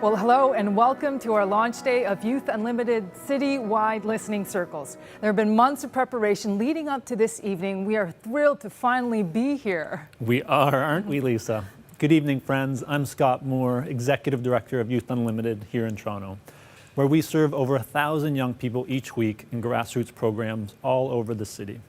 Well, hello and welcome to our launch day of Youth Unlimited citywide listening circles. There have been months of preparation leading up to this evening. We are thrilled to finally be here. We are, aren't we, Lisa? Good evening, friends. I'm Scott Moore, Executive Director of Youth Unlimited here in Toronto, where we serve over 1,000 young people each week in grassroots programs all over the city.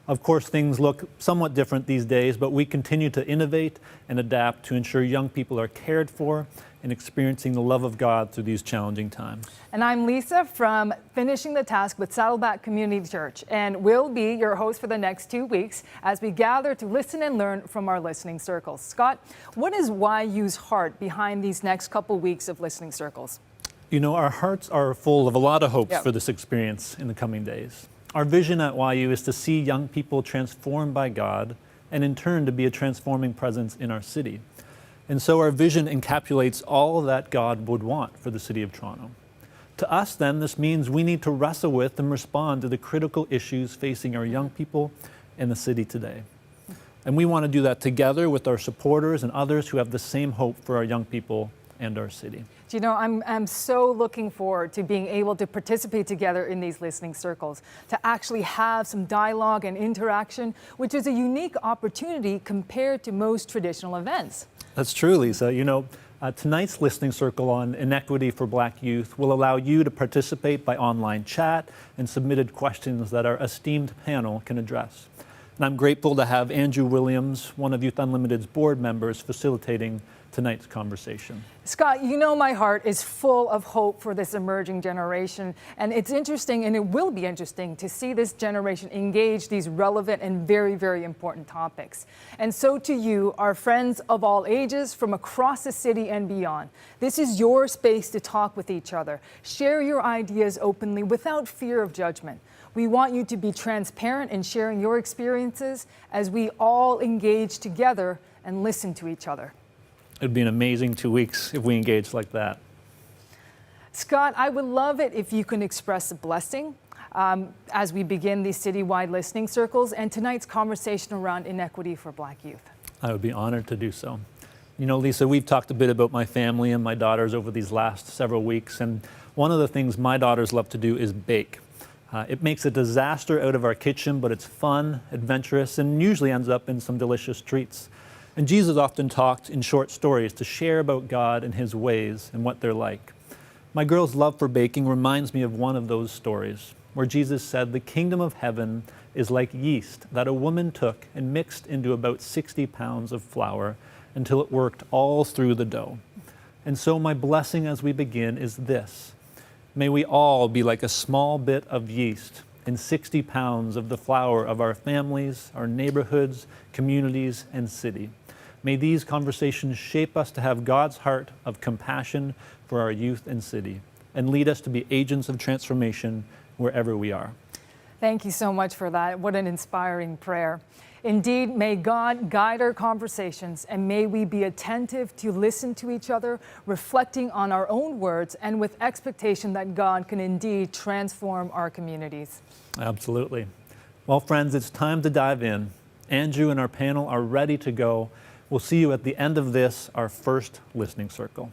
Of course, things look somewhat different these days, but we continue to innovate and adapt to ensure young people are cared for and experiencing the love of God through these challenging times. And I'm Lisa from Finishing the Task with Saddleback Community Church, and will be your host for the next 2 weeks as we gather to listen and learn from our listening circles. Scott, what is YU's heart behind these next couple weeks of listening circles? You know, our hearts are full of a lot of hopes for this experience in the coming days. Our vision at YU is to see young people transformed by God and in turn to be a transforming presence in our city. And so our vision encapsulates all that God would want for the city of Toronto. To us then, this means we need to wrestle with and respond to the critical issues facing our young people in the city today. And we want to do that together with our supporters and others who have the same hope for our young people and our city. Do you know, I'm so looking forward to being able to participate together in these listening circles, to actually have some dialogue and interaction, which is a unique opportunity compared to most traditional events. That's true, Lisa. You know, tonight's listening circle on Inequity for Black youth will allow you to participate by online chat and submitted questions that our esteemed panel can address. And I'm grateful to have Andrew Williams, one of Youth Unlimited's board members, facilitating tonight's conversation. Scott, you know my heart is full of hope for this emerging generation, and it's interesting, and it will be interesting, to see this generation engage these relevant and very, very important topics. And so to you, our friends of all ages from across the city and beyond, this is your space to talk with each other. Share your ideas openly without fear of judgment. We want you to be transparent in sharing your experiences as we all engage together and listen to each other. It'd be an amazing 2 weeks if we engaged like that. Scott, I would love it if you can express a blessing as we begin these citywide listening circles and tonight's conversation around inequity for Black youth. I would be honored to do so. You know, Lisa, we've talked a bit about my family and my daughters over these last several weeks, and one of the things my daughters love to do is bake. It makes a disaster out of our kitchen, but it's fun, adventurous, and usually ends up in some delicious treats. And Jesus often talked in short stories to share about God and his ways and what they're like. My girl's love for baking reminds me of one of those stories where Jesus said, "The kingdom of heaven is like yeast that a woman took and mixed into about 60 pounds of flour until it worked all through the dough." And so my blessing as we begin is this: may we all be like a small bit of yeast in 60 pounds of the flour of our families, our neighborhoods, communities, and city. May these conversations shape us to have God's heart of compassion for our youth and city and lead us to be agents of transformation wherever we are. Thank you so much for that. What an inspiring prayer. Indeed, may God guide our conversations, and may we be attentive to listen to each other, reflecting on our own words and with expectation that God can indeed transform our communities. Absolutely. Well, friends, it's time to dive in. Andrew and our panel are ready to go. We'll see you at the end of this, our first listening circle.